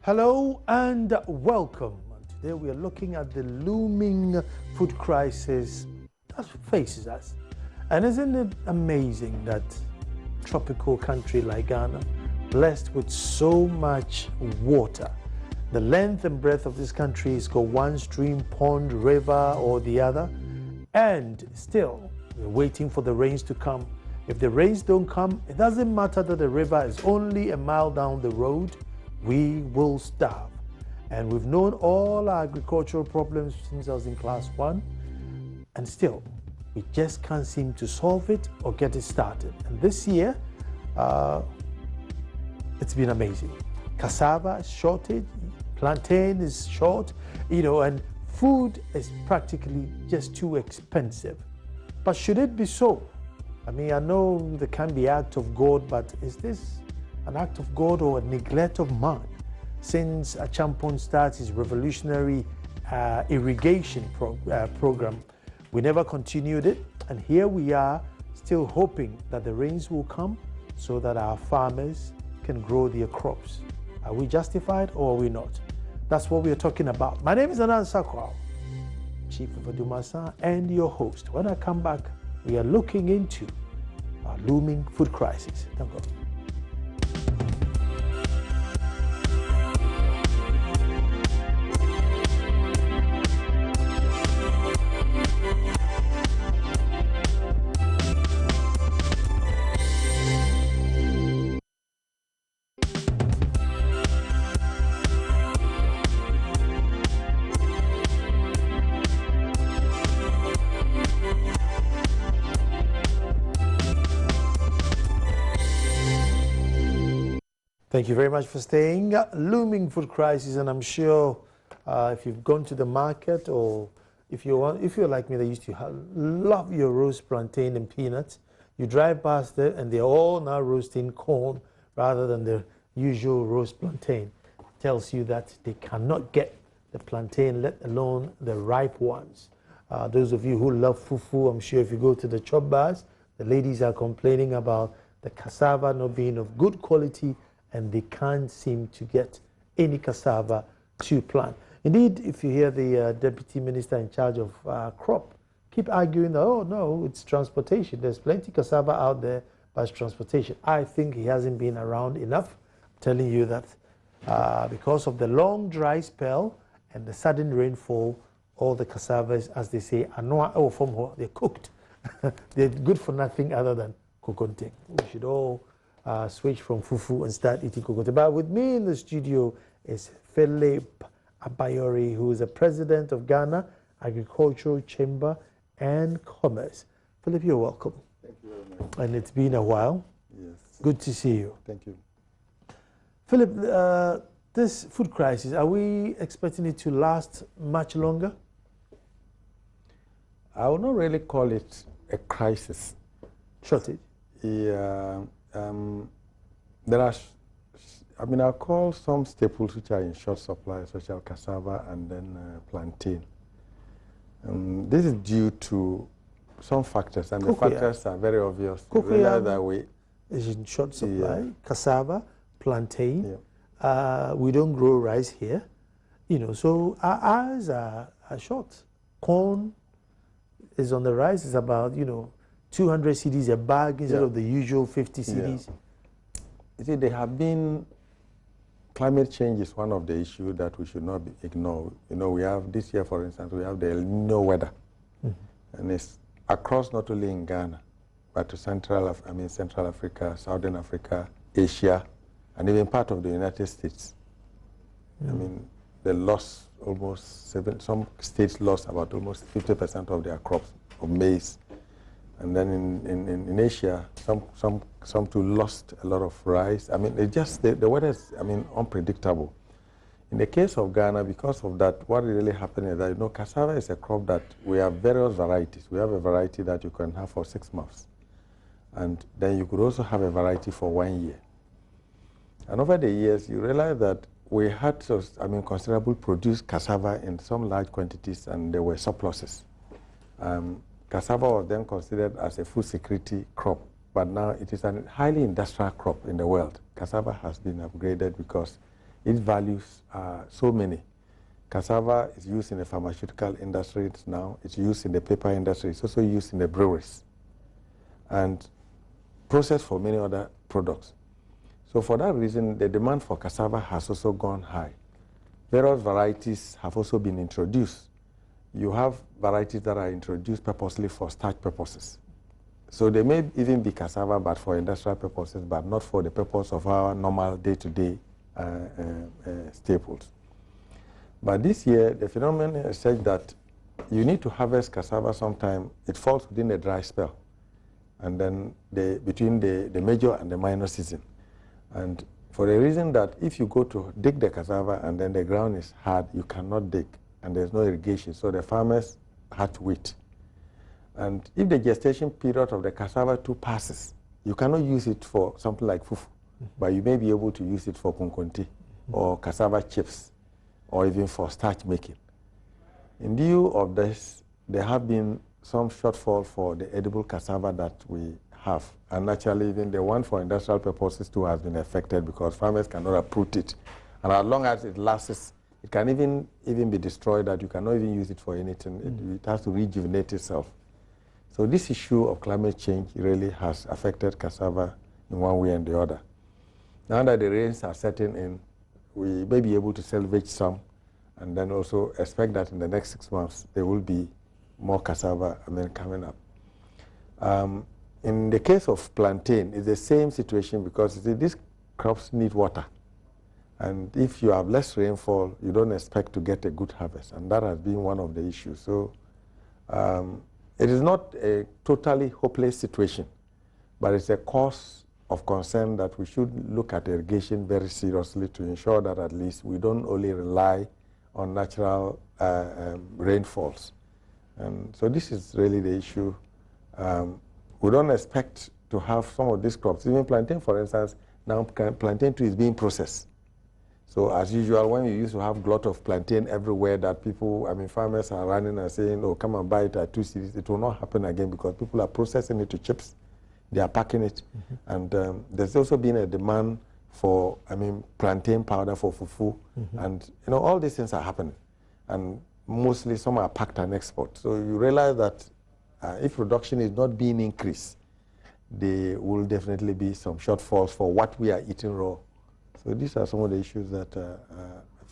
Hello and welcome. Today we are looking at the looming food crisis that faces us. And isn't it amazing that tropical country like Ghana, blessed with so much water, the length and breadth of this country is got one stream, pond, river or the other, and still we're waiting for the rains to come. If the rains don't come, it doesn't matter that the river is only a mile down the road, we will starve. And we've known all our agricultural problems since I was in class 1, and still we just can't seem to solve it or get it started. And this year it's been amazing. Cassava is shortage, plantain is short, and food is practically just too expensive. But should it be so? I mean, I know there can be act of God, but is this an act of God or a neglect of man? Since Achampon started his revolutionary irrigation program, we never continued it, and here we are still hoping that the rains will come so that our farmers can grow their crops. Are we justified or are we not? That's what we are talking about. My name is Anan Sakwao, Chief of Adumasa, and your host. When I come back, we are looking into our looming food crisis. Thank God. Thank you very much for staying. Looming food crisis, and I'm sure if you've gone to the market, or if you're like me, that used to love your roast plantain and peanuts, you drive past there and they're all now roasting corn rather than the usual roast plantain. It tells you that they cannot get the plantain, let alone the ripe ones. Those of you who love fufu, I'm sure if you go to the chop bars, the ladies are complaining about the cassava not being of good quality, and they can't seem to get any cassava to plant. Indeed, if you hear the deputy minister in charge of crop keep arguing that, oh no, it's transportation. There's plenty cassava out there, but it's transportation. I think he hasn't been around enough. I'm telling you that because of the long dry spell and the sudden rainfall, all the cassavas, as they say, they're cooked. They're good for nothing other than kokonte. We should all switch from fufu and start eating kokonte. But with me in the studio is Philip Abayori, who is the president of Ghana Agricultural Chamber and Commerce. Philip, you're welcome. Thank you very much. And it's been a while. Yes. Good to see you. Thank you. Philip, this food crisis, are we expecting it to last much longer? I would not really call it a crisis. Shortage? Yeah. There are, I'll call some staples which are in short supply, such as cassava and then plantain. This is due to some factors, and the factors are very obvious. That we is in short supply. Cassava, plantain. We don't grow rice here, so our ours are short. Corn is on the rise. It's about 200 cedis a bag instead of the usual 50 cedis. You see, there have been climate change is one of the issues that we should not ignore. We have this year, for instance, we have the El Nino weather, and it's across not only in Ghana, but to Central Africa, Southern Africa, Asia, and even part of the United States. They lost almost some states lost about almost 50% of their crops of maize. And then in Asia, some too lost a lot of rice. It just the weather is unpredictable. In the case of Ghana, because of that, what really happened is that cassava is a crop that we have various varieties. We have a variety that you can have for 6 months, and then you could also have a variety for 1 year. And over the years, you realize that we had considerable produced cassava in some large quantities, and there were surpluses. Cassava was then considered as a food security crop, but now it is a highly industrial crop in the world. Cassava has been upgraded because its values are so many. Cassava is used in the pharmaceutical industry now. It's used in the paper industry. It's also used in the breweries and processed for many other products. So for that reason, the demand for cassava has also gone high. Various varieties have also been introduced. You have varieties that are introduced purposely for starch purposes. So they may even be cassava, but for industrial purposes, but not for the purpose of our normal day-to-day staples. But this year, the phenomenon is such that you need to harvest cassava sometime. It falls within a dry spell, and then between the major and the minor season. And for the reason that if you go to dig the cassava and then the ground is hard, you cannot dig, and there's no irrigation, so the farmers had to wait. And if the gestation period of the cassava too passes, you cannot use it for something like fufu, but you may be able to use it for kunkonte or cassava chips, or even for starch making. In view of this, there have been some shortfall for the edible cassava that we have. And naturally, even the one for industrial purposes too has been affected because farmers cannot uproot it. And as long as it lasts, it can even be destroyed, that you cannot even use it for anything. It has to rejuvenate itself. So this issue of climate change really has affected cassava in one way and the other. Now that the rains are setting in, we may be able to salvage some, and then also expect that in the next 6 months there will be more cassava coming up. In the case of plantain, it's the same situation because you see, these crops need water. And if you have less rainfall, you don't expect to get a good harvest. And that has been one of the issues. So it is not a totally hopeless situation, but it's a cause of concern that we should look at irrigation very seriously to ensure that at least we don't only rely on natural rainfalls. And so this is really the issue. We don't expect to have some of these crops. Even plantain, for instance, now plantain tree is being processed. So as usual, when you used to have a lot of plantain everywhere that people, farmers are running and saying, oh, come and buy it at 2 cedis, it will not happen again because people are processing it to chips. They are packing it. And there's also been a demand for, plantain powder for fufu. And, all these things are happening. And mostly some are packed and export. So you realize that if production is not being increased, there will definitely be some shortfalls for what we are eating raw. So these are some of the issues that are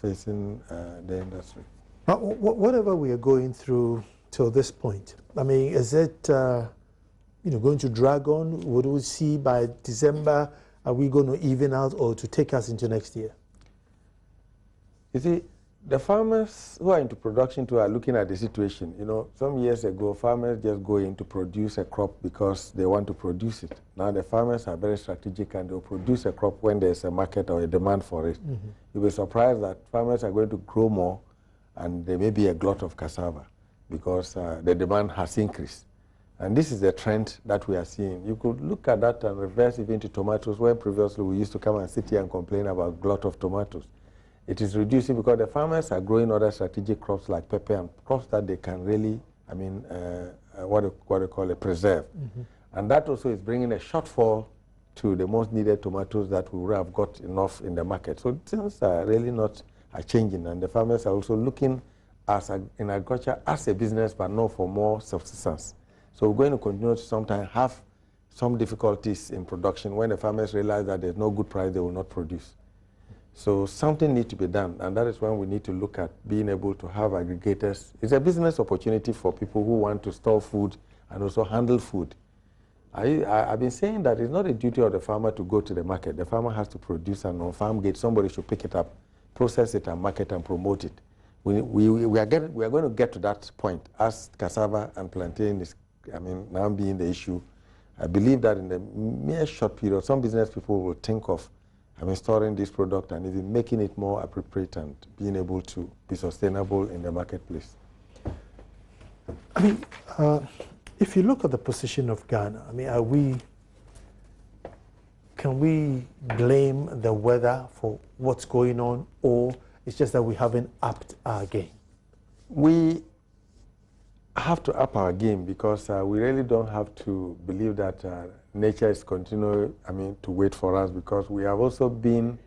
facing the industry. Now, whatever we are going through till this point, is it going to drag on? What do we see by December? Are we going to even out or to take us into next year? You see, the farmers who are into production too are looking at the situation. Some years ago, farmers just go in to produce a crop because they want to produce it. Now the farmers are very strategic and they'll produce a crop when there's a market or a demand for it. You'll be surprised that farmers are going to grow more and there may be a glut of cassava because the demand has increased. And this is the trend that we are seeing. You could look at that and reverse even to tomatoes, where previously we used to come and sit here and complain about glut of tomatoes. It is reducing because the farmers are growing other strategic crops like pepper and crops that they can really, what they call a preserve. And that also is bringing a shortfall to the most needed tomatoes that we would have got enough in the market. So things are really not changing, and the farmers are also looking in agriculture as a business, but not for more subsistence. So we're going to continue to sometimes have some difficulties in production. When the farmers realize that there's no good price, they will not produce. So something needs to be done, and that is when we need to look at being able to have aggregators. It's a business opportunity for people who want to store food and also handle food. I've been saying that it's not a duty of the farmer to go to the market. The farmer has to produce, and on farm gate, somebody should pick it up, process it, and market and promote it. We are going to get to that point as cassava and plantain is, now being the issue. I believe that in the mere short period, some business people will think of storing this product and even making it more appropriate and being able to be sustainable in the marketplace. If you look at the position of Ghana, can we blame the weather for what's going on, or it's just that we haven't upped our game? We have to up our game because we really don't have to believe that nature is continuing, to wait for us, because we have also been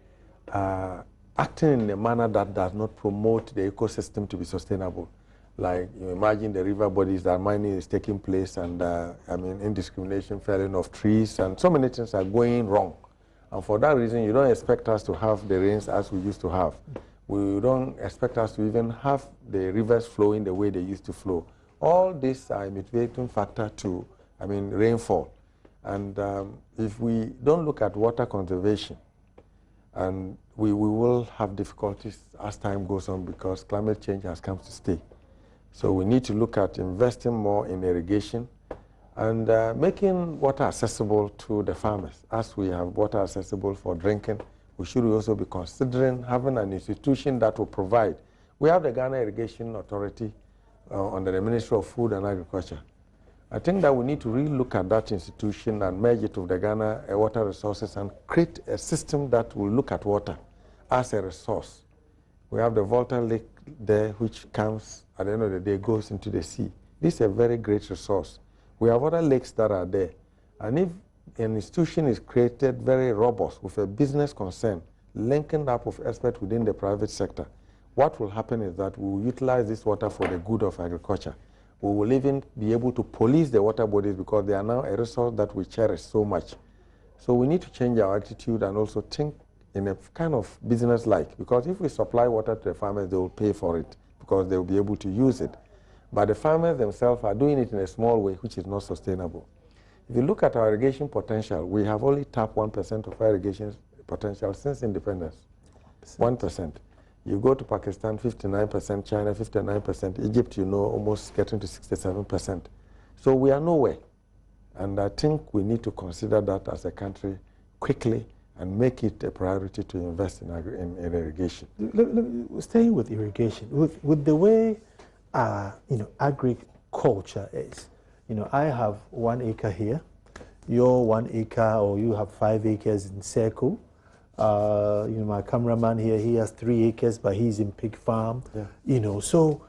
acting in a manner that does not promote the ecosystem to be sustainable. Like, you imagine the river bodies that mining is taking place, and I mean, indiscrimination, felling of trees, and so many things are going wrong. And for that reason, you don't expect us to have the rains as we used to have. We don't expect us to even have the rivers flowing the way they used to flow. All these are a mitigating factor to, I mean, rainfall. And if we don't look at water conservation, and we will have difficulties as time goes on, because climate change has come to stay. So we need to look at investing more in irrigation and making water accessible to the farmers. As we have water accessible for drinking, we should also be considering having an institution that will provide. We have the Ghana Irrigation Authority under the Ministry of Food and Agriculture. I think that we need to really look at that institution and merge it with the Ghana Water Resources and create a system that will look at water as a resource. We have the Volta Lake there, which comes, at the end of the day, goes into the sea. This is a very great resource. We have other lakes that are there. And if an institution is created very robust with a business concern, linking up with experts within the private sector, what will happen is that we will utilize this water for the good of agriculture. We will even be able to police the water bodies, because they are now a resource that we cherish so much. So we need to change our attitude and also think in a kind of business-like, because if we supply water to the farmers, they will pay for it because they will be able to use it. But the farmers themselves are doing it in a small way, which is not sustainable. If you look at our irrigation potential, we have only tapped 1% of our irrigation potential since independence. 1%. You go to Pakistan, 59%, China, 59%, Egypt, you know, almost getting to 67%. So we are nowhere. And I think we need to consider that as a country quickly and make it a priority to invest in irrigation. Staying with irrigation, with the way agriculture is, I have 1 acre here, your 1 acre, or you have 5 acres in circle. My cameraman here, he has 3 acres, but he's in pig farm. Yeah. So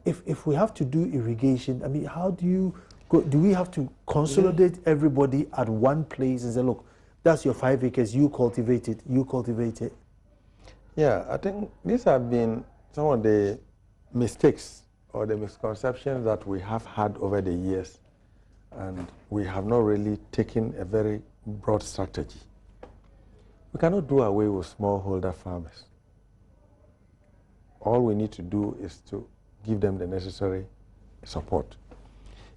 if we have to do irrigation, I mean, how do you go? Do we have to consolidate everybody at one place and say, look, that's your 5 acres, you cultivate it, you cultivate it? Yeah, I think these have been some of the mistakes or the misconceptions that we have had over the years, and we have not really taken a very broad strategy. We cannot do away with smallholder farmers. All we need to do is to give them the necessary support.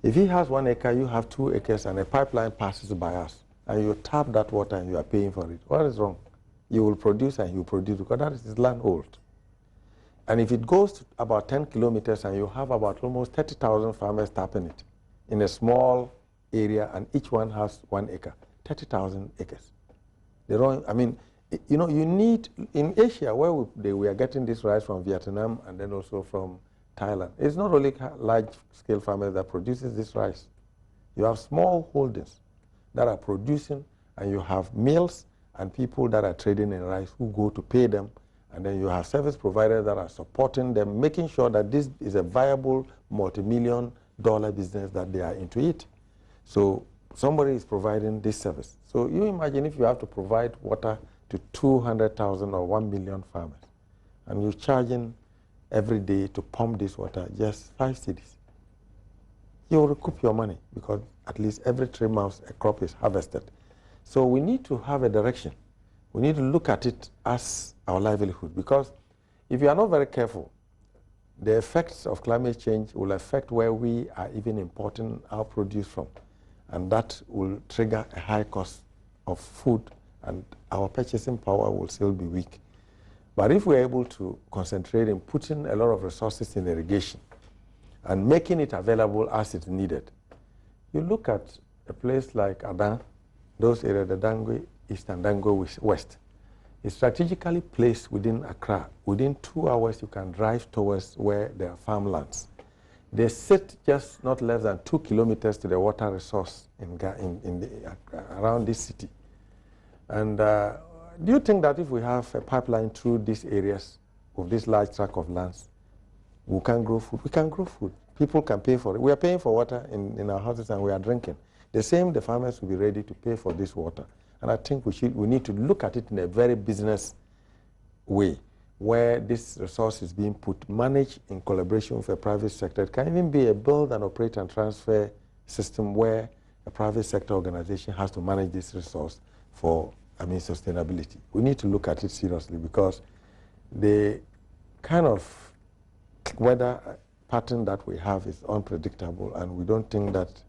If he has 1 acre, you have 2 acres, and a pipeline passes by us, and you tap that water and you are paying for it, what is wrong? You will produce and you produce, because that is his landhold. And if it goes to about 10 kilometers and you have about almost 30,000 farmers tapping it in a small area, and each one has 1 acre, 30,000 acres. You need, in Asia, where we are getting this rice from Vietnam and then also from Thailand, it's not only large-scale farmers that produces this rice. You have small holdings that are producing, and you have mills and people that are trading in rice who go to pay them, and then you have service providers that are supporting them, making sure that this is a viable multi-million-dollar business, that they are into it. So somebody is providing this service. So you imagine if you have to provide water to 200,000 or 1 million farmers, and you're charging every day to pump this water just 5 cedis. You will recoup your money, because at least every 3 months a crop is harvested. So we need to have a direction. We need to look at it as our livelihood, because if you are not very careful, the effects of climate change will affect where we are even importing our produce from. And that will trigger a high cost of food, and our purchasing power will still be weak. But if we're able to concentrate in putting a lot of resources in irrigation and making it available as it's needed, you look at a place like Adan, those areas, the Dangwe East and Dangwe West, is strategically placed within Accra. Within 2 hours, you can drive towards where there are farmlands. They sit just not less than 2 kilometers to the water resource around this city. And do you think that if we have a pipeline through these areas with this large tract of lands, we can grow food? We can grow food. People can pay for it. We are paying for water in our houses, and we are drinking. The same, the farmers will be ready to pay for this water. And I think we need to look at it in a very business way where this resource is being managed in collaboration with a private sector. It can even be a build and operate and transfer system where a private sector organization has to manage this resource for, sustainability. We need to look at it seriously because the kind of weather pattern that we have is unpredictable, and we don't think that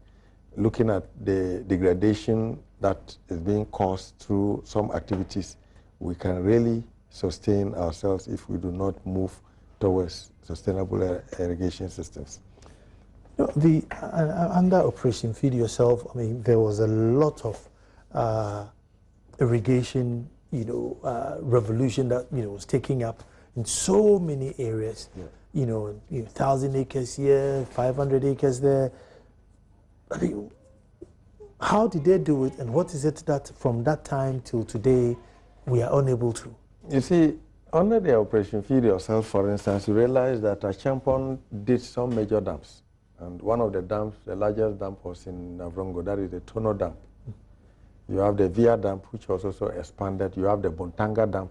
looking at the degradation that is being caused through some activities, we can really sustain ourselves if we do not move towards sustainable irrigation systems. Under Operation Feed Yourself, there was a lot of irrigation, revolution that was taking up in so many areas. Yeah. 1,000 acres here, 500 acres there. How did they do it, and what is it that from that time till today we are unable to? You see, under the Operation Feed Yourself, for instance, you realize that Champon did some major dams. And one of the dams, the largest dam was in Navrongo, that is the Tono Dam. You have the Via Dam, which was also expanded. You have the Bontanga Dam.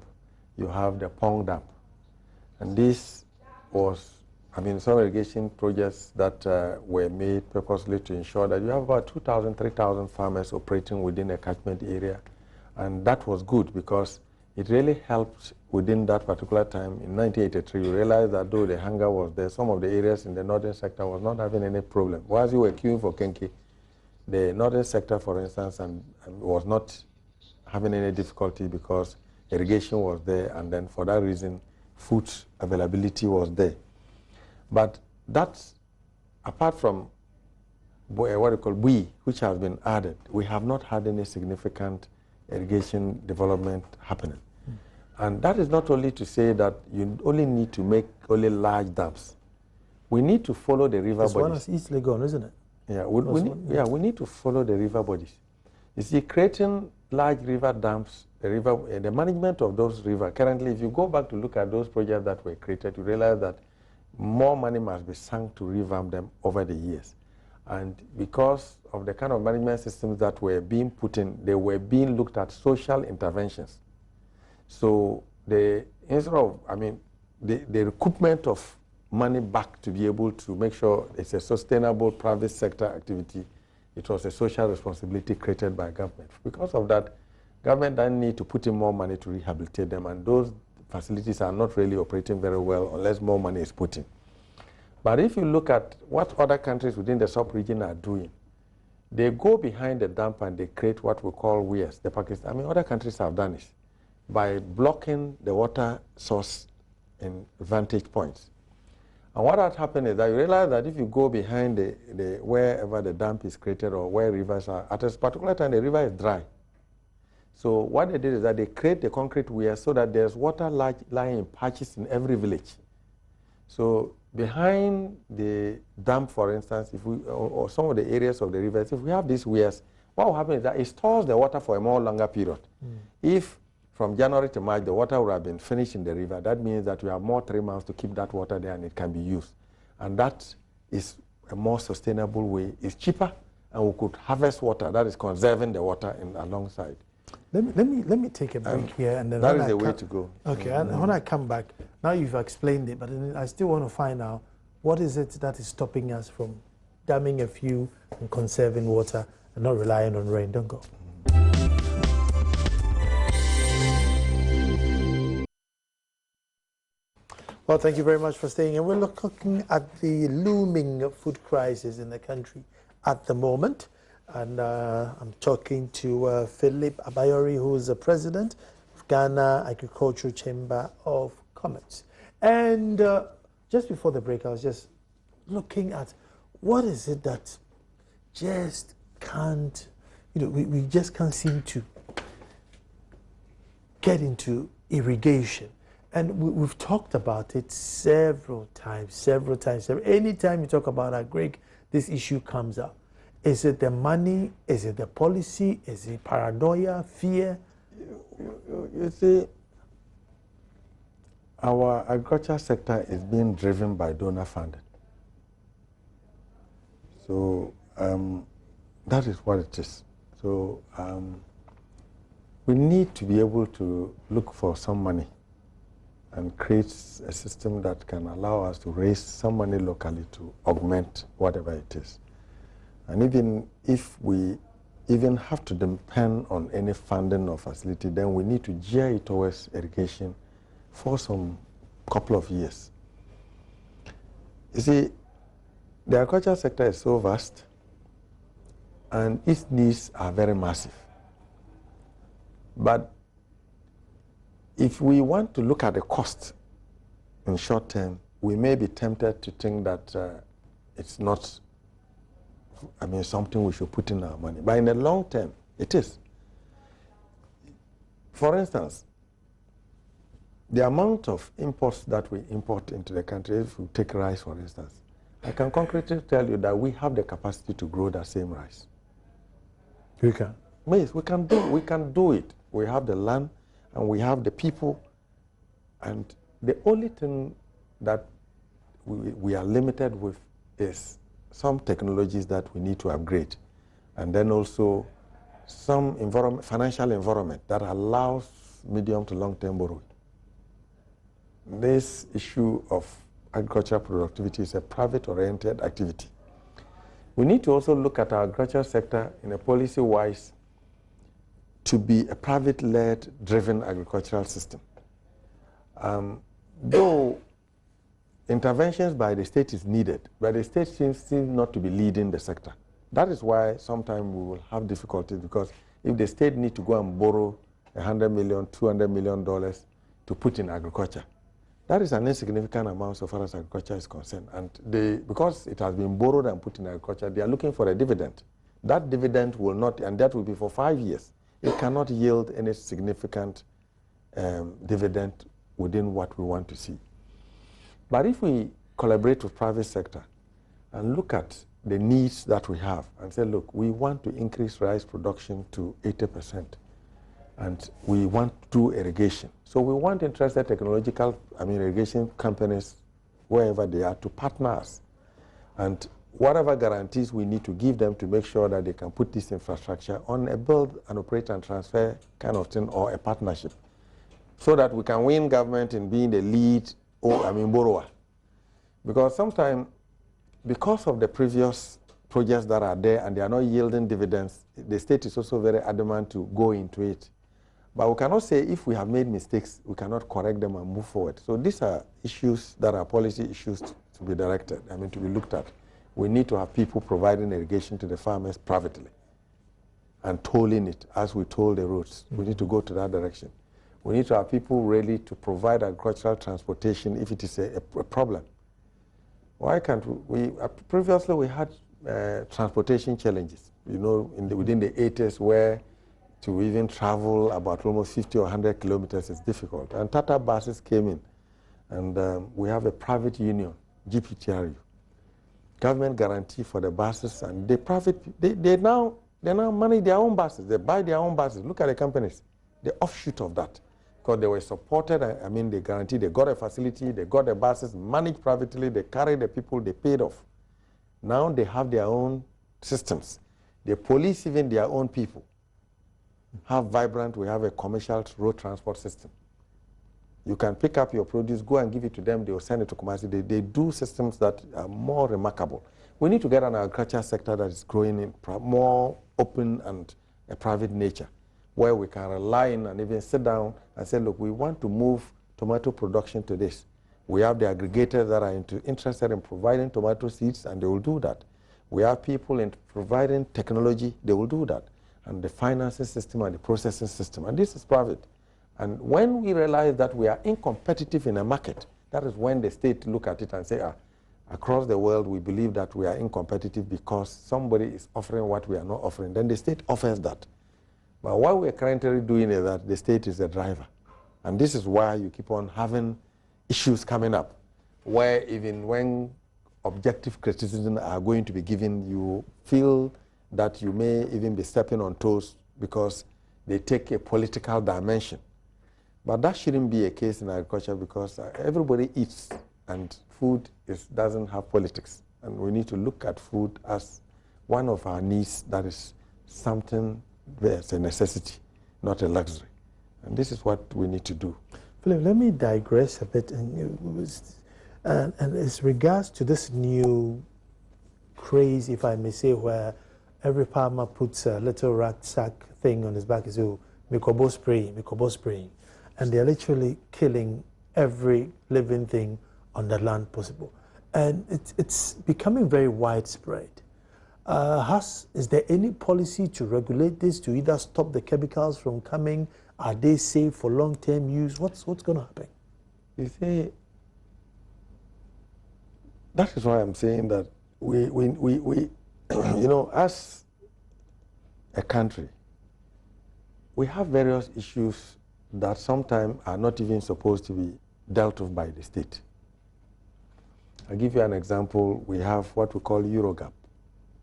You have the Pong Dam. And this was, some irrigation projects that were made purposely to ensure that you have about 2,000, 3,000 farmers operating within a catchment area. And that was good because it really helped within that particular time. In 1983, you realized that though the hunger was there, some of the areas in the northern sector was not having any problem. Whilst you were queuing for Kenke, the northern sector, for instance, was not having any difficulty because irrigation was there, and then for that reason, food availability was there. But that's, apart from what you call BUI, which has been added, we have not had any significant irrigation development happening. And that is not only to say that you only need to make only large dams. We need to follow the river bodies. One is East Legon, isn't it? Yeah, we need to follow the river bodies. You see, creating large river dams, the management of those rivers, currently, if you go back to look at those projects that were created, you realize that more money must be sunk to revamp them over the years. And because of the kind of management systems that were being put in, they were being looked at social interventions. So instead of, the recoupment of money back to be able to make sure it's a sustainable private sector activity, it was a social responsibility created by government. Because of that, government doesn't need to put in more money to rehabilitate them, and those facilities are not really operating very well unless more money is put in. But if you look at what other countries within the sub-region are doing, they go behind the dam and they create what we call weirs. Other countries have done it by blocking the water source in vantage points. And what had happened is that you realize that if you go behind wherever the dam is created or where rivers are, at a particular time the river is dry. So what they did is that they create the concrete weir so that there's water lying in patches in every village. So behind the dam, for instance, or some of the areas of the rivers, if we have these weirs, what will happen is that it stores the water for a more longer period. If from January to March, the water would have been finished in the river, that means that we have more 3 months to keep that water there and it can be used. And that is a more sustainable way. It's cheaper, and we could harvest water. That is conserving the water alongside. Let me take a break here, and then that is the way to go. Okay, and when I come back, now you've explained it, but I still want to find out what is it that is stopping us from damming a few and conserving water and not relying on rain. Don't go. Well, thank you very much for staying. And we're looking at the looming food crisis in the country at the moment. And I'm talking to Philip Abayori, who is the president of Ghana Agricultural Chamber of Commerce. And just before the break, I was just looking at what is it that just can't, we just can't seem to get into irrigation. And we've talked about it several times. Anytime you talk about agric, this issue comes up. Is it the money? Is it the policy? Is it paranoia, fear? You see, our agriculture sector is being driven by donor funding. So that is what it is. So we need to be able to look for some money and create a system that can allow us to raise some money locally to augment whatever it is. And even if we even have to depend on any funding or facility, then we need to gear it towards irrigation for some couple of years. You see, the agricultural sector is so vast and its needs are very massive. But if we want to look at the cost in short term, we may be tempted to think that it's not, something we should put in our money. But in the long term, it is. For instance, the amount of imports that we import into the country, if we take rice, for instance, I can concretely tell you that we have the capacity to grow that same rice. We can? Yes, we can do it. We have the land and we have the people. And the only thing that we are limited with is some technologies that we need to upgrade. And then also some financial environment that allows medium to long-term borrowing. This issue of agricultural productivity is a private-oriented activity. We need to also look at our agricultural sector in a policy-wise to be a private-led driven agricultural system. Though interventions by the state is needed, but the state seems not to be leading the sector. That is why sometimes we will have difficulties, because if the state needs to go and borrow $100 million, $200 million to put in agriculture, that is an insignificant amount so far as agriculture is concerned. And because it has been borrowed and put in agriculture, they are looking for a dividend. That dividend will not, and that will be for 5 years. It cannot yield any significant dividend within what we want to see. But if we collaborate with private sector and look at the needs that we have and say, look, we want to increase rice production to 80%. And we want to do irrigation. So we want interested irrigation companies, wherever they are, to partner us. And whatever guarantees we need to give them to make sure that they can put this infrastructure on a build and operate and transfer kind of thing, or a partnership, so that we can win government in being the lead borrower. Because sometimes, because of the previous projects that are there and they are not yielding dividends, the state is also very adamant to go into it. But we cannot say if we have made mistakes, we cannot correct them and move forward. So these are issues that are policy issues to be directed, to be looked at. We need to have people providing irrigation to the farmers privately and tolling it as we toll the roads. We need to go to that direction. We need to have people ready to provide agricultural transportation if it is a problem. Why can't we? Previously we had transportation challenges, within the 80s, where to even travel about almost 50 or 100 kilometers is difficult. And Tata buses came in, and we have a private union, GPTRU. Government guarantee for the buses, and they now manage their own buses. They buy their own buses. Look at the companies, the offshoot of that. Because they were supported, they guaranteed, they got a facility, they got the buses managed privately, they carried the people, they paid off. Now they have their own systems. They police even their own people. How vibrant, we have a commercial road transport system. You can pick up your produce, go and give it to them, they will send it to Kumasi. They do systems that are more remarkable. We need to get an agriculture sector that is growing in more open and a private nature, where we can rely on and even sit down and say, look, we want to move tomato production to this. We have the aggregators that are interested in providing tomato seeds, and they will do that. We have people in providing technology, they will do that. And the financing system and the processing system, and this is private. And when we realize that we are incompetitive in a market, that is when the state look at it and say, across the world we believe that we are incompetitive because somebody is offering what we are not offering. Then the state offers that. But what we are currently doing is that the state is the driver. And this is why you keep on having issues coming up, where even when objective criticism are going to be given, you feel that you may even be stepping on toes because they take a political dimension. But that shouldn't be a case in agriculture, because everybody eats, and food doesn't have politics. And we need to look at food as one of our needs that is something that's a necessity, not a luxury. And this is what we need to do. Philip, let me digress a bit, and as regards to this new craze, if I may say, where every farmer puts a little rucksack thing on his back and says, oh, mikobo spraying, and they're literally killing every living thing on the land possible. And it's becoming very widespread. Is there any policy to regulate this, to either stop the chemicals from coming? Are they safe for long-term use? What's going to happen? You see, that is why I'm saying that we you know, as a country, we have various issues that sometimes are not even supposed to be dealt with by the state. I'll give you an example. We have what we call Eurogap,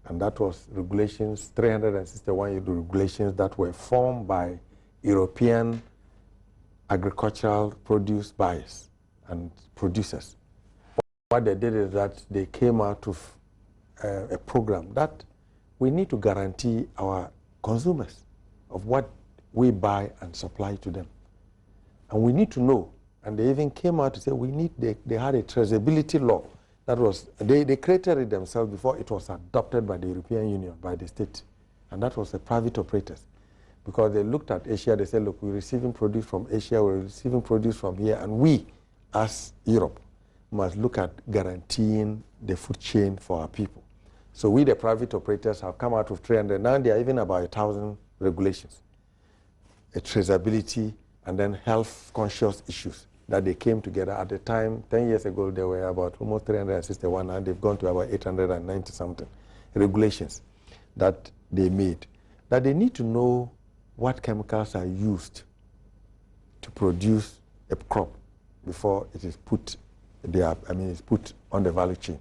and that was regulations, 361 regulations that were formed by European agricultural produce buyers and producers. What they did is that they came out with a program that we need to guarantee our consumers of what we buy and supply to them. And we need to know, and they even came out to say they had a traceability law that was, they created it themselves before it was adopted by the European Union, by the state. And that was the private operators. Because they looked at Asia, they said, look, we're receiving produce from Asia, we're receiving produce from here, and we, as Europe, must look at guaranteeing the food chain for our people. So we, the private operators, have come out with 300. Now there are even about 1,000 regulations. A traceability and then health-conscious issues that they came together. At the time, 10 years ago, there were about almost 361, and they've gone to about 890-something regulations that they made. That they need to know what chemicals are used to produce a crop before it is put it's put on the value chain.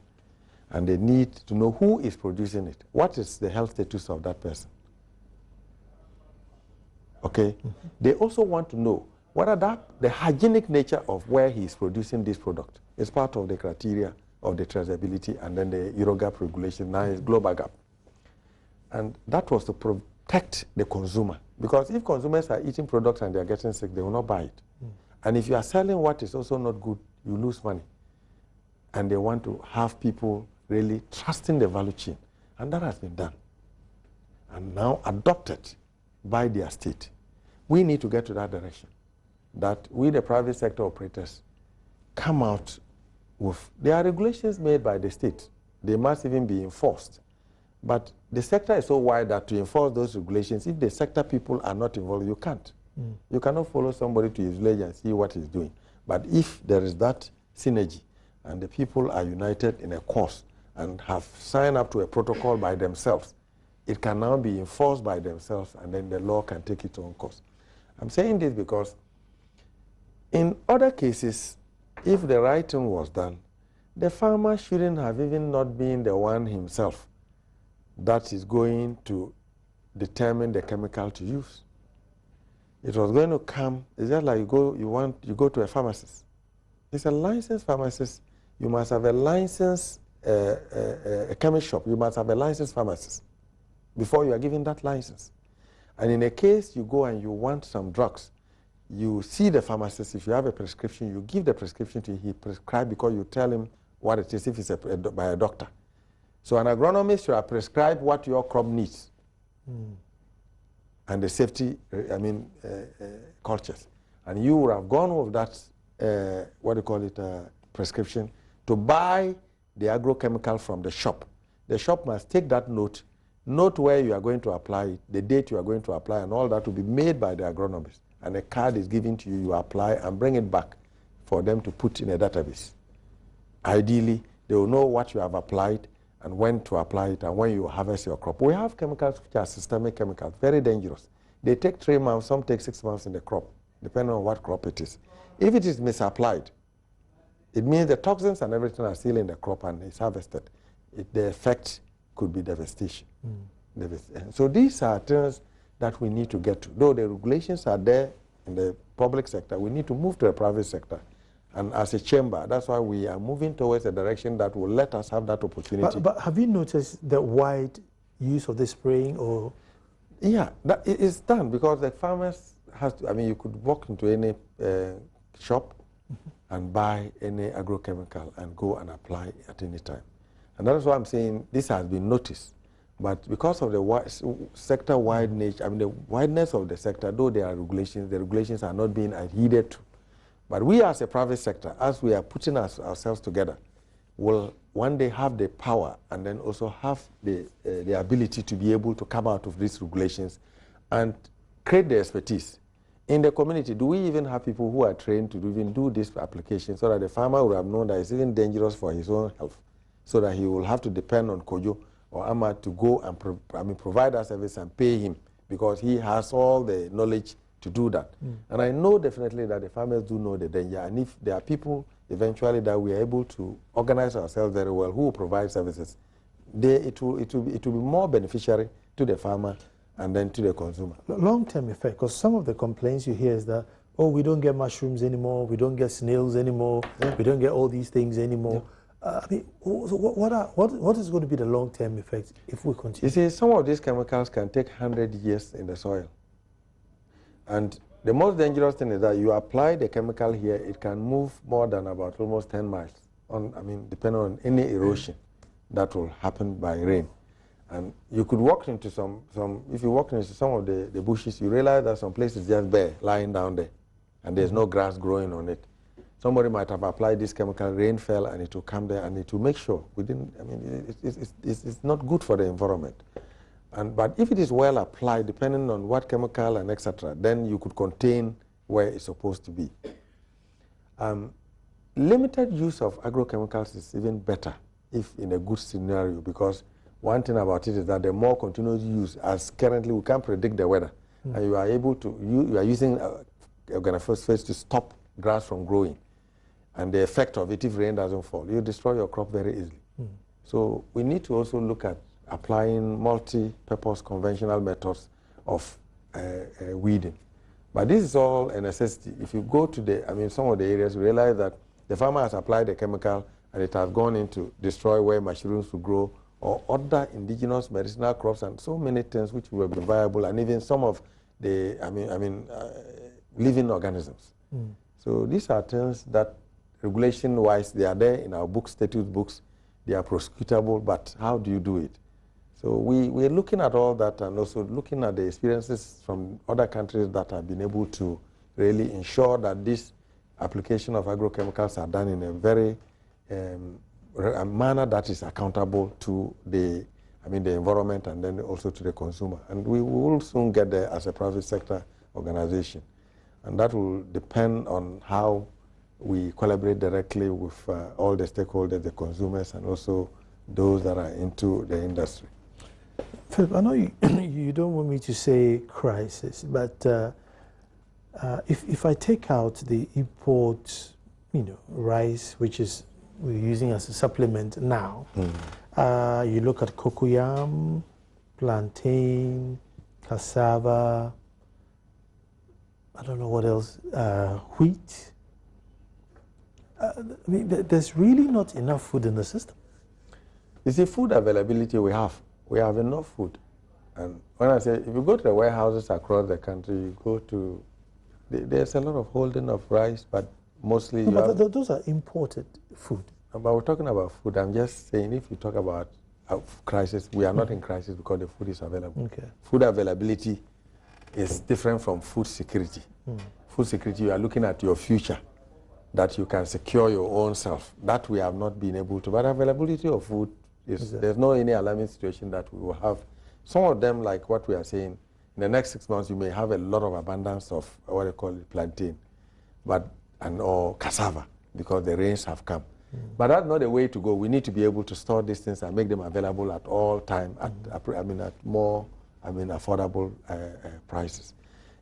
And they need to know who is producing it. What is the health status of that person? Okay? Mm-hmm. They also want to know whether the hygienic nature of where he is producing this product is part of the criteria of the traceability, and then the Eurogap regulation, now is Global Gap. And that was to protect the consumer. Because if consumers are eating products and they are getting sick, they will not buy it. Mm. And if you are selling what is also not good, you lose money. And they want to have people really trusting the value chain. And that has been done. And now adopted by their state. We need to get to that direction. That we, the private sector operators, come out with, there are regulations made by the state. They must even be enforced. But the sector is so wide that to enforce those regulations, if the sector people are not involved, you can't. Mm. You cannot follow somebody to his village and see what he's doing. But if there is that synergy, and the people are united in a cause and have signed up to a protocol by themselves, it can now be enforced by themselves, and then the law can take its own course. I'm saying this because in other cases, if the right thing was done, the farmer shouldn't have even not been the one himself that is going to determine the chemical to use. It was going to come, it's just like you go to a pharmacist. It's a licensed pharmacist. You must have a licensed a chemist shop. You must have a licensed pharmacist before you are given that license. And in a case you go and you want some drugs, you see the pharmacist. If you have a prescription, you give the prescription to him. He prescribes because you tell him what it is if it's by a doctor. So an agronomist should have prescribed what your crop needs. Mm. And the safety, cultures. And you would have gone with that, prescription, to buy the agrochemical from the shop. The shop must take that note where you are going to apply it, the date you are going to apply, and all that will be made by the agronomist. And a card is given to you, you apply and bring it back for them to put in a database. Ideally, they will know what you have applied and when to apply it and when you harvest your crop. We have chemicals which are systemic chemicals, very dangerous. They take 3 months, some take 6 months in the crop, depending on what crop it is. If it is misapplied, it means the toxins and everything are still in the crop and it's harvested. The effect could be devastation. Mm. So these are things that we need to get to. Though the regulations are there in the public sector, we need to move to the private sector. And as a chamber, that's why we are moving towards a direction that will let us have that opportunity. But have you noticed the wide use of the spraying? Or? Yeah, that is done because the farmers has to, you could walk into any shop and buy any agrochemical and go and apply at any time. And that is why I'm saying this has been noticed. But because of the sector-wide nature, I mean the wideness of the sector, though there are regulations, the regulations are not being adhered to. But we as a private sector, as we are putting ourselves together, will one day have the power and then also have the ability to be able to come out of these regulations and create the expertise. In the community, do we even have people who are trained to even do this application so that the farmer will have known that it's even dangerous for his own health, so that he will have to depend on Kojo or Ahmad to go and provide that service and pay him because he has all the knowledge to do that. And I know definitely that the farmers do know the danger, and if there are people eventually that we are able to organize ourselves very well who will provide services, it will be more beneficiary to the farmer and then to the consumer. Long-term effect, because some of the complaints you hear is that, oh, we don't get mushrooms anymore, we don't get snails anymore, we don't get all these things anymore. I mean, what is going to be the long-term effect if we continue? You see, some of these chemicals can take 100 years in the soil. And the most dangerous thing is that you apply the chemical here, it can move more than about almost 10 miles, depending on any erosion that will happen by rain. And you could walk into if you walk into some of the bushes, you realize that some places just bare, lying down there, and there's no grass growing on it. Somebody might have applied this chemical, rain fell, and it will come there, and it will make sure. It's not good for the environment. But if it is well applied, depending on what chemical and etc., then you could contain where it's supposed to be. Limited use of agrochemicals is even better if in a good scenario, because one thing about it is that the more continuous use, as currently we can't predict the weather, and you are able to, you are using organophosphates to stop grass from growing. And the effect of it, if rain doesn't fall, you destroy your crop very easily. So we need to also look at applying multi-purpose conventional methods of weeding. But this is all a necessity. If you go to some of the areas, you realize that the farmer has applied the chemical and it has gone into destroy where mushrooms will grow or other indigenous medicinal crops and so many things which will be viable, and even some of the living organisms. So these are things that regulation-wise, they are there in our books, statute books, they are prosecutable, but how do you do it? So we're looking at all that and also looking at the experiences from other countries that have been able to really ensure that this application of agrochemicals are done in a very a manner that is accountable to the environment and then also to the consumer. And we will soon get there as a private sector organization. And that will depend on how we collaborate directly with all the stakeholders, the consumers, and also those that are into the industry. Philip, I know you don't want me to say crisis, but if I take out the import, rice, which is we're using as a supplement now, you look at cocoyam, plantain, cassava, I don't know what else, wheat. There's really not enough food in the system. You see, food availability we have. We have enough food. And when I say, if you go to the warehouses across the country, you go to, there's a lot of holding of rice, but mostly those are imported food. But we're talking about food. I'm just saying, if you talk about crisis, we are not in crisis because the food is available. Okay. Food availability is different from food security. Food security, you are looking at your future, that you can secure your own self. That we have not been able to. But availability of food, there's no any alarming situation that we will have. Some of them, like what we are saying, in the next 6 months, you may have a lot of abundance of what they call it, plantain, or cassava, because the rains have come. But that's not the way to go. We need to be able to store these things and make them available at all time at more affordable prices.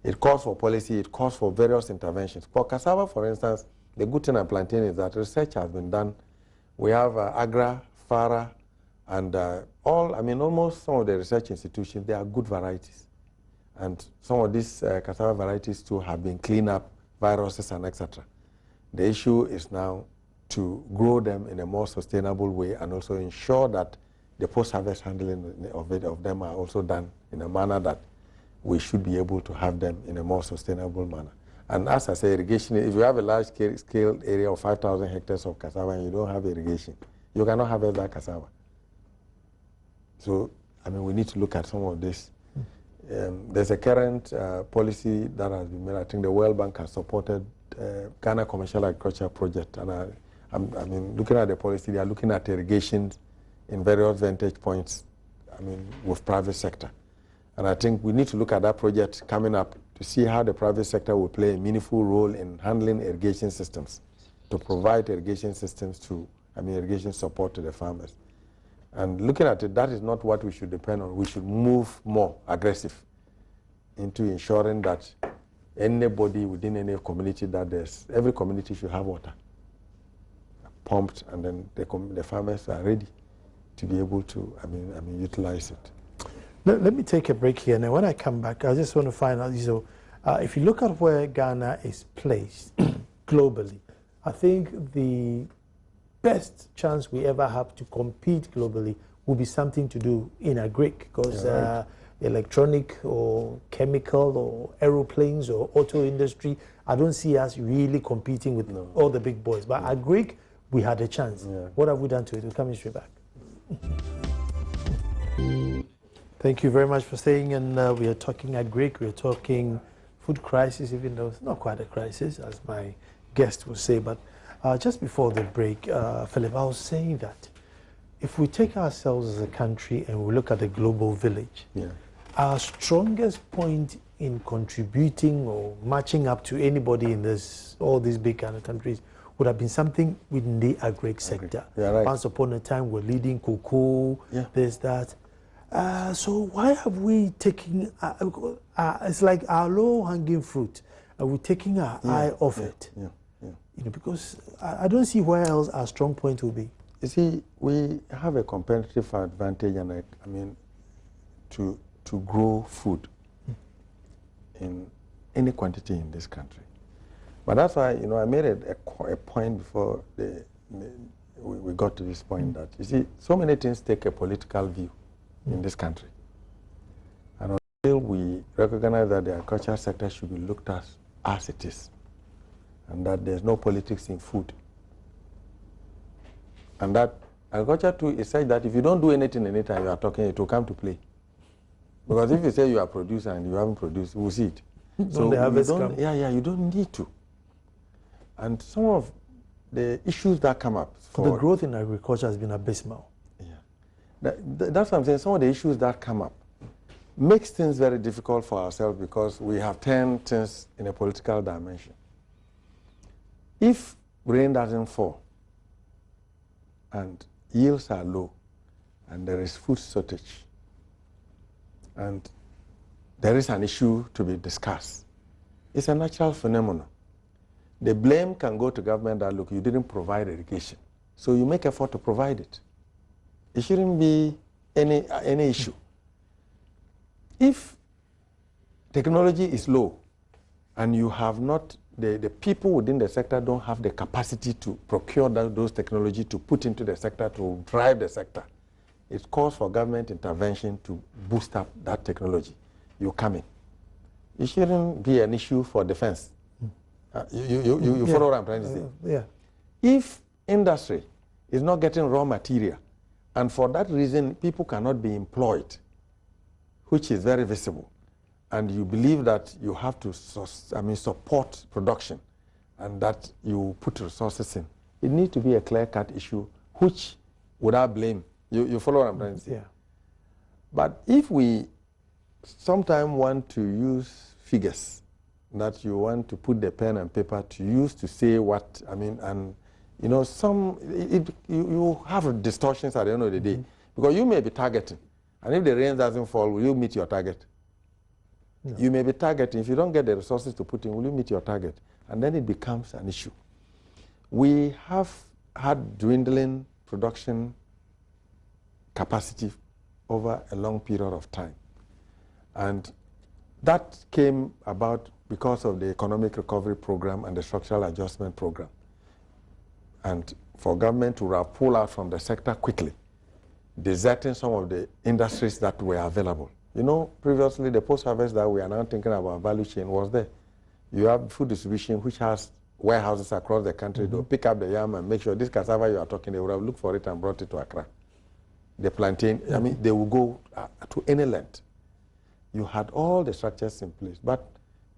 It calls for policy. It calls for various interventions. For cassava, for instance, the good thing on plantain is that research has been done. We have AGRA, FARA, and almost some of the research institutions, they are good varieties. And some of these cassava varieties too have been cleaned up, viruses and etc. The issue is now to grow them in a more sustainable way and also ensure that the post-harvest handling of them are also done in a manner that we should be able to have them in a more sustainable manner. And as I say, irrigation, if you have a large scale area of 5,000 hectares of cassava and you don't have irrigation, you cannot harvest that cassava. So, I mean, we need to look at some of this. There's a current policy that has been made. I think the World Bank has supported Ghana Commercial Agriculture Project. And I mean, looking at the policy, they are looking at irrigation in various vantage points, I mean, with private sector. And I think we need to look at that project coming up to see how the private sector will play a meaningful role in handling irrigation systems, to provide irrigation systems to, I mean, irrigation support to the farmers. And looking at it, that is not what we should depend on. We should move more aggressive into ensuring that anybody within any community that there's, every community should have water pumped, and then the farmers are ready to be able to, I mean, utilize it. Let me take a break here, and when I come back, I just want to find out, so if you look at where Ghana is placed globally, I think the best chance we ever have to compete globally will be something to do in agric, because electronic or chemical or aeroplanes or auto industry, I don't see us really competing with all the big boys. But agric, we had a chance. What have we done to it? We're coming straight back. Thank you very much for staying, and we are talking agric, we are talking food crisis, even though it's not quite a crisis, as my guest would say. But just before the break, Philip, I was saying that if we take ourselves as a country and we look at the global village, our strongest point in contributing or matching up to anybody in this, all these big kind of countries would have been something within the agric sector. Once upon a time, we're leading cocoa, this, that. So why have we taken, it's like our low-hanging fruit, and we're taking our eye off it. You know, because I don't see where else our strong point will be. You see, we have a competitive advantage, and I mean, to grow food in any quantity in this country. But that's why, you know, I made a point before we got to this point that, you see, so many things take a political view in this country. And until we recognize that the agricultural sector should be looked at as it is, and that there's no politics in food, and that agriculture too is such that if you don't do anything anytime you are talking, it will come to play. Because if you say you are producer and you haven't produced, we'll see it. So you don't need to. And some of the issues that come up, the growth in agriculture has been abysmal. That's what I'm saying. Some of the issues that come up makes things very difficult for ourselves because we have turned things in a political dimension. If rain doesn't fall and yields are low and there is food shortage and there is an issue to be discussed, it's a natural phenomenon. The blame can go to government that, look, you didn't provide irrigation, so you make effort to provide it. It shouldn't be any issue. If technology is low and you have not, the people within the sector don't have the capacity to procure those technology to put into the sector to drive the sector, it calls for government intervention to boost up that technology. You come in. It shouldn't be an issue for defense. You follow what I'm trying to say? If industry is not getting raw material, and for that reason people cannot be employed, which is very visible, and you believe that you have to support production and that you put resources in, it needs to be a clear-cut issue which without blame. You follow what I'm trying to say? But if we sometimes want to use figures, that you want to put the pen and paper to use to say what, I mean, and you know, you have distortions at the end of the day, because you may be targeting, and if the rain doesn't fall, will you meet your target? No. You may be targeting. If you don't get the resources to put in, will you meet your target? And then it becomes an issue. We have had dwindling production capacity over a long period of time, and that came about because of the economic recovery program and the structural adjustment program. And for government to pull out from the sector quickly, deserting some of the industries that were available. You know, previously the post-harvest that we are now thinking about value chain was there. You have food distribution, which has warehouses across the country. They'll pick up the yam and make sure this cassava you are talking, they would have looked for it and brought it to Accra. The plantain, I mean, they will go to any length. You had all the structures in place, but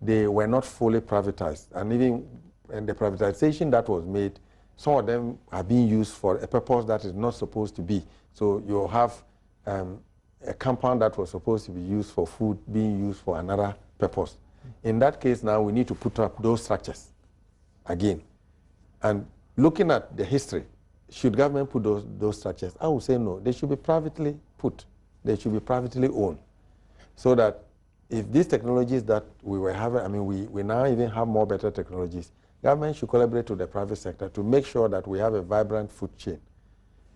they were not fully privatized. And even in the privatization that was made, some of them are being used for a purpose that is not supposed to be. So you have a compound that was supposed to be used for food being used for another purpose. In that case now, we need to put up those structures again. And looking at the history, should government put those structures? I would say no. They should be privately put. They should be privately owned. So that if these technologies that we were having, I mean, we now even have more better technologies, government should collaborate with the private sector to make sure that we have a vibrant food chain.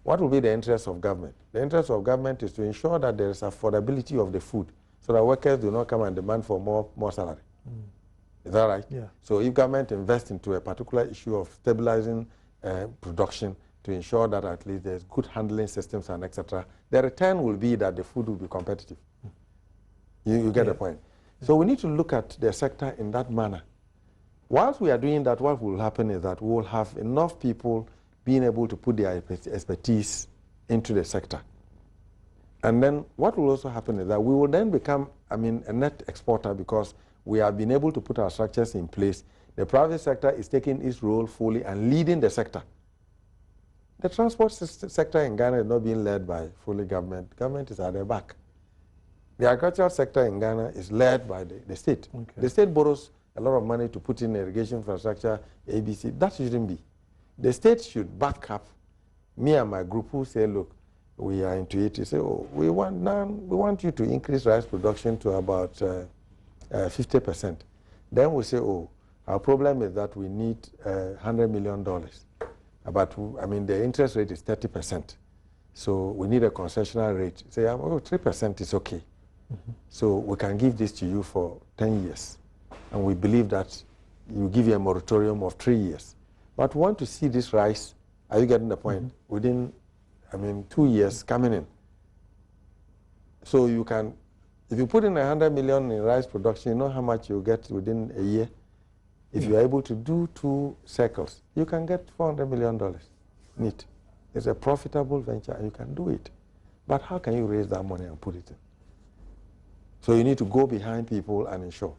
What will be the interest of government? The interest of government is to ensure that there is affordability of the food so that workers do not come and demand for more salary. Is that right? Yeah. So if government invests into a particular issue of stabilizing production to ensure that at least there's good handling systems and etc., the return will be that the food will be competitive. You get the point? So we need to look at the sector in that manner. Whilst we are doing that, what will happen is that we will have enough people being able to put their expertise into the sector. And then what will also happen is that we will then become, I mean, a net exporter because we have been able to put our structures in place. The private sector is taking its role fully and leading the sector. The transport sector in Ghana is not being led by fully government. Government is at the back. The agricultural sector in Ghana is led by the state. Okay. The state borrows a lot of money to put in irrigation infrastructure, ABC. That shouldn't be. The state should back up me and my group who say, look, we are into it. You say, oh, we want you to increase rice production to about 50%. Then we say, oh, our problem is that we need $100 million. But, I mean, the interest rate is 30%. So we need a concessional rate. Say, oh, 3% is okay. So we can give this to you for 10 years. And we believe that you give you a moratorium of 3 years. But we want to see this rise, are you getting the point? Within, I mean, 2 years coming in. So you can, if you put in 100 million in rice production, you know how much you get within a year? If you are able to do 2 cycles, you can get $400 million neat. It's a profitable venture and you can do it. But how can you raise that money and put it in? So you need to go behind people and ensure.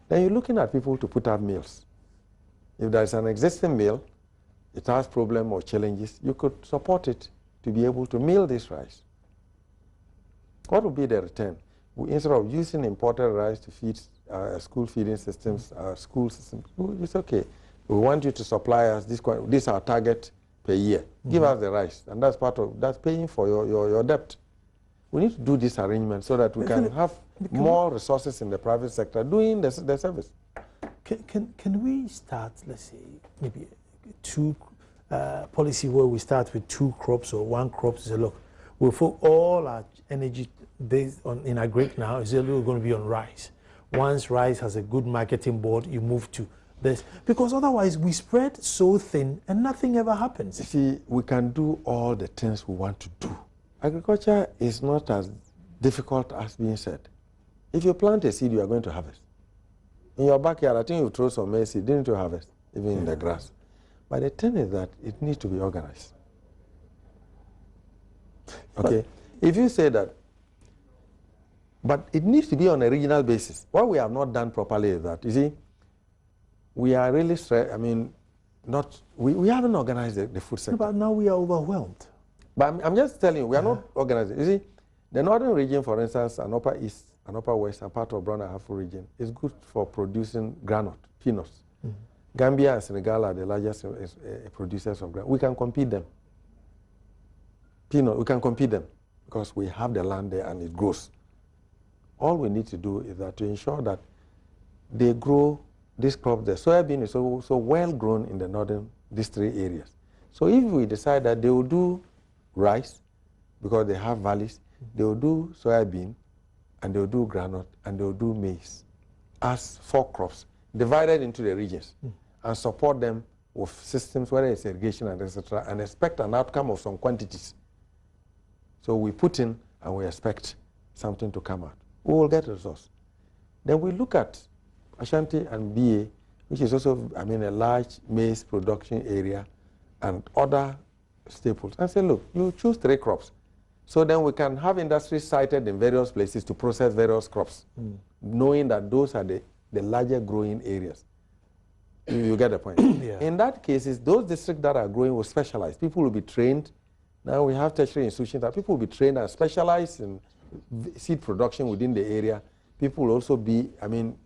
Then you're looking at people to put up mills. If there's an existing mill, it has problems or challenges, you could support it to be able to mill this rice. What would be the return? Instead of using imported rice to feed school feeding systems, school systems, it's okay. We want you to supply us this is our target per year. Give us the rice, and that's paying for your debt. We need to do this arrangement so that we can have more resources in the private sector doing the service. Can we start, let's say, maybe 2 policy where we start with 2 crops or 1 crop to say, look, we'll put all our energy based on in our grid now is going to be on rice. Once rice has a good marketing board, you move to this. Because otherwise we spread so thin and nothing ever happens. You see, we can do all the things we want to do. Agriculture is not as difficult as being said. If you plant a seed, you are going to harvest. In your backyard, I think you throw some maize seed, didn't you harvest? Even in the grass. But the thing is that it needs to be organized. Okay? If you say that, but it needs to be on a regional basis. What we have not done properly is that, you see, we are really, we haven't organized the food sector. But now we are overwhelmed. But I'm just telling you, we are not organized. You see, the northern region, for instance, and upper east, and upper west, and part of Brown and Afro region, is good for producing granite, peanuts. Gambia and Senegal are the largest producers of granite. We can compete them. We can compete them because we have the land there and it grows. All we need to do is that to ensure that they grow this crop. The soybean is so well grown in the northern, these 3 areas. So if we decide that they will do rice, because they have valleys, they will do soybean, and they will do granite, and they will do maize as 4 crops divided into the regions and support them with systems, whether it's irrigation and etc., and expect an outcome of some quantities. So we put in and we expect something to come out. We will get a resource. Then we look at Ashanti and BA which is also, I mean, a large maize production area, and other staples, and say, look, you choose 3 crops. So then we can have industries sited in various places to process various crops, knowing that those are the larger growing areas. You get the point? Yeah. In that case, those districts that are growing will specialize. People will be trained. Now we have tertiary institutions that people will be trained and specialize in seed production within the area. People will also be, I mean,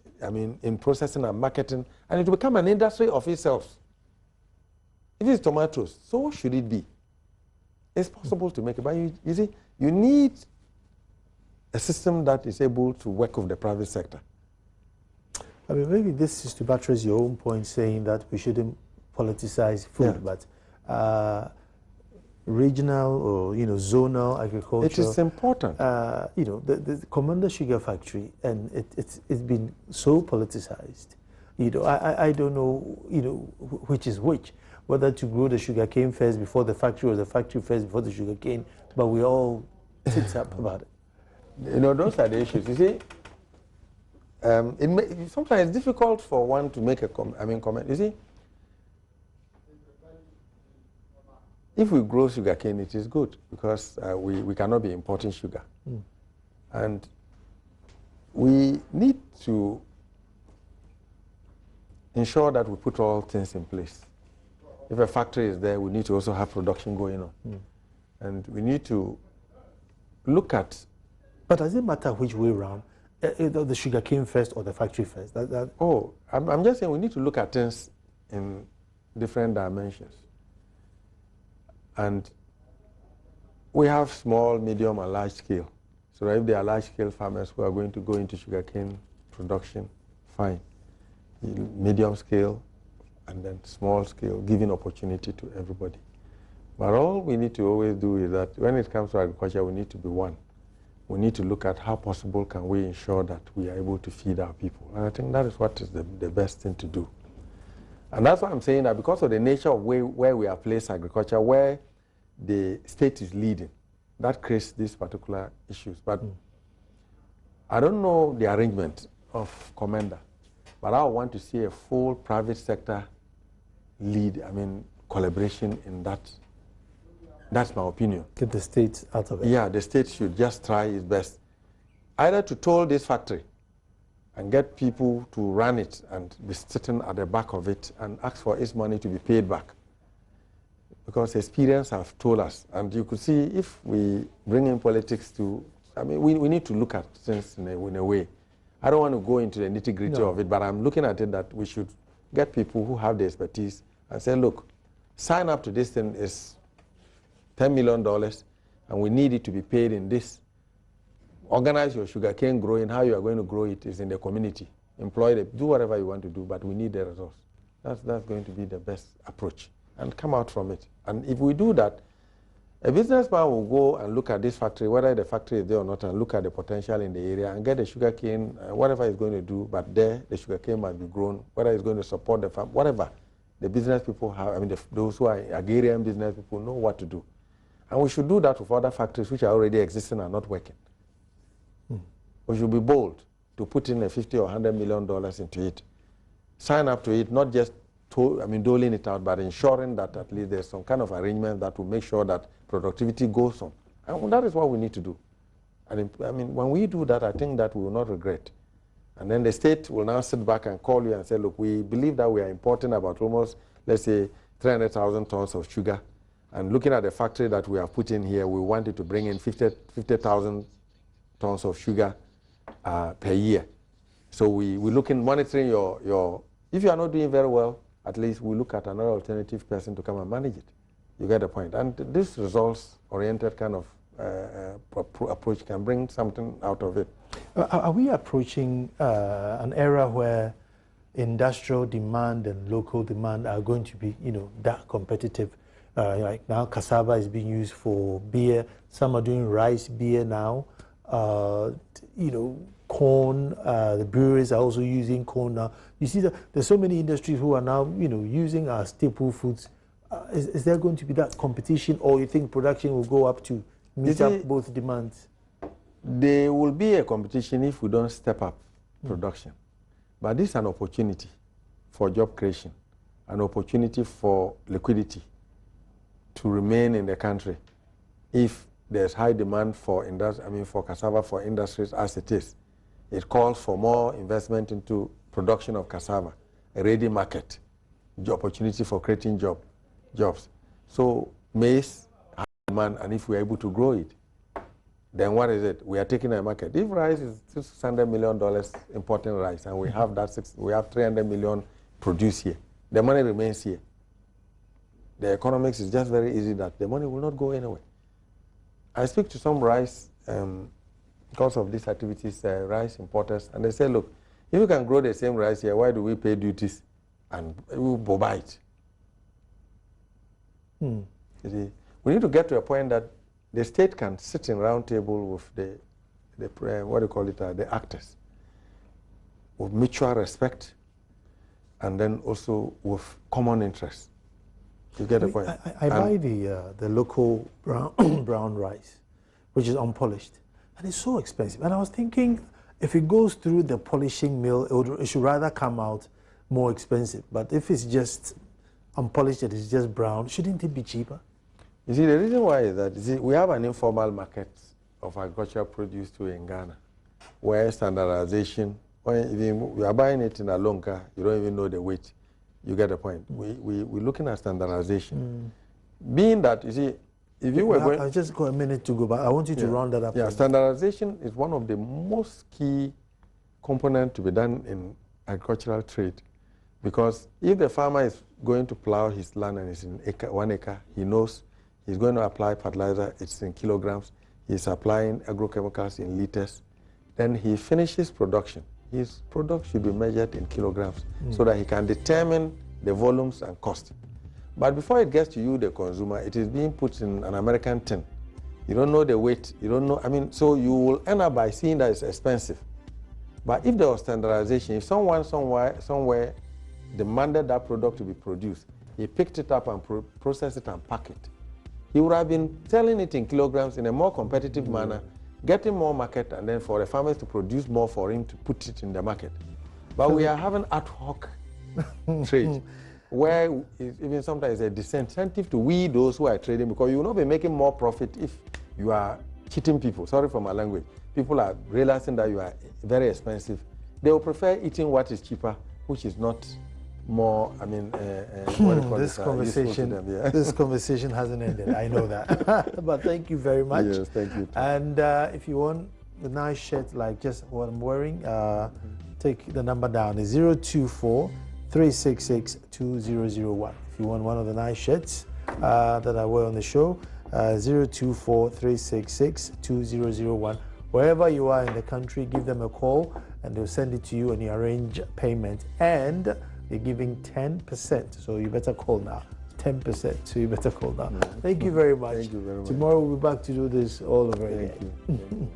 in processing and marketing, and it will become an industry of itself. If it's tomatoes, so should it be? It's possible to make it, but you see, you need a system that is able to work with the private sector. I mean, maybe this is to buttress your own point, saying that we shouldn't politicize food, but regional or zonal agriculture. It is important. The Commander Sugar Factory, and it's been so politicized. I don't know which is which, whether to grow the sugarcane first before the factory or the factory first before the sugarcane. But we all sit up about it. Those are the issues. You see, sometimes it's difficult for one to make a comment. You see, if we grow sugarcane, it is good because we cannot be importing sugar. And we need to ensure that we put all things in place. If a factory is there, we need to also have production going on. And we need to look at... But does it matter which way around? The sugarcane first or the factory first? I'm just saying we need to look at things in different dimensions. And we have small, medium, and large scale. So if there are large scale farmers who are going to go into sugarcane production, fine. Medium scale and then small scale, giving opportunity to everybody. But all we need to always do is that when it comes to agriculture, we need to be one. We need to look at how possible can we ensure that we are able to feed our people. And I think that is what is the best thing to do. And that's why I'm saying that because of the nature of where we are placed agriculture, where the state is leading, that creates these particular issues. But I don't know the arrangement of Commander, but I want to see a full private sector lead, collaboration in that. That's my opinion. Get the state out of it. Yeah, the state should just try its best. Either to toll this factory and get people to run it and be sitting at the back of it and ask for its money to be paid back. Because experience have told us, and you could see if we bring in politics to, we need to look at things in a way. I don't want to go into the nitty-gritty of it, but I'm looking at it that we should get people who have the expertise and say, look, sign up to this thing is $10 million, and we need it to be paid in this. Organize your sugarcane growing. How you are going to grow it is in the community. Employ them, do whatever you want to do, but we need the resource. That's going to be the best approach, and come out from it. And if we do that, a businessman will go and look at this factory, whether the factory is there or not, and look at the potential in the area and get the sugarcane, whatever he's going to do, but there the sugarcane might be grown, whether he's going to support the farm, whatever. The business people have, those who are agrarian business people know what to do. And we should do that with other factories which are already existing and not working. We should be bold to put in a $50 or $100 million into it. Sign up to it, not just doling it out, but ensuring that at least there's some kind of arrangement that will make sure that productivity goes on. And that is what we need to do. And when we do that, I think that we will not regret. And then the state will now sit back and call you and say, look, we believe that we are importing about almost, let's say, 300,000 tons of sugar. And looking at the factory that we have put in here, we wanted to bring in 50,000 tons of sugar per year. So we look in monitoring your, if you are not doing very well, at least we look at another alternative person to come and manage it. You get the point. And this results-oriented kind of approach can bring something out of it. Are we approaching an era where industrial demand and local demand are going to be, that competitive? Like now, cassava is being used for beer. Some are doing rice beer now. Corn. The breweries are also using corn now. You see that there's so many industries who are now, using our staple foods. Is there going to be that competition, or you think production will go up to meet up both demands? There will be a competition if we don't step up production. But this is an opportunity for job creation, an opportunity for liquidity to remain in the country if there's high demand for for cassava for industries as it is. It calls for more investment into production of cassava, a ready market, opportunity for creating jobs. So maize has demand, and if we're able to grow it, then what is it? We are taking a market. If rice is $600 million importing rice, and we have we have 300 million produced here, the money remains here. The economics is just very easy that the money will not go anywhere. I speak to some rice, because of these activities, rice importers, and they say, look, if you can grow the same rice here, why do we pay duties and we will buy it? You see, we need to get to a point that the state can sit in round table with the actors, with mutual respect, and then also with common interest. You get the point? I buy the local brown rice, which is unpolished, and it's so expensive. And I was thinking, if it goes through the polishing mill, it should rather come out more expensive. But if it's just unpolished, it is just brown, shouldn't it be cheaper? You see, the reason why is that we have an informal market of agricultural produce too in Ghana, where standardization, when you are buying it in a Lonka, you don't even know the weight. You get the point. We're looking at standardization. Being that, you see, if you were going... I'll just got a minute to go, but I want you to round that up. Yeah, standardization is one of the most key components to be done in agricultural trade, because if the farmer is going to plow his land and it's in 1 acre, he knows he's going to apply fertilizer, it's in kilograms, he's applying agrochemicals in liters, then he finishes production. His product should be measured in kilograms so that he can determine the volumes and cost. But before it gets to you, the consumer, it is being put in an American tin. You don't know the weight, you don't know, so you will end up by seeing that it's expensive. But if there was standardization, if someone somewhere demanded that product to be produced, he picked it up and processed it and packed it, he would have been selling it in kilograms in a more competitive manner, getting more market, and then for the farmers to produce more for him to put it in the market. But we are having ad hoc trade, where even sometimes a disincentive to we those who are trading, because you will not be making more profit if you are cheating people. Sorry for my language. People are realizing that you are very expensive. They will prefer eating what is cheaper, which is not more, this conversation, this conversation hasn't ended. I know that. But thank you very much. Yes, thank you. And if you want a nice shirt like just what I'm wearing, take the number down. It's 024-366-2001. If you want one of the nice shirts that I wear on the show, 024-366-2001. Wherever you are in the country, give them a call and they'll send it to you and you arrange payment. And they're giving 10%, so you better call now. 10%, so you better call now. Thank you very much. Thank you very much. Tomorrow we'll be back to do this all over again. Thank you.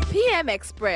PM Express.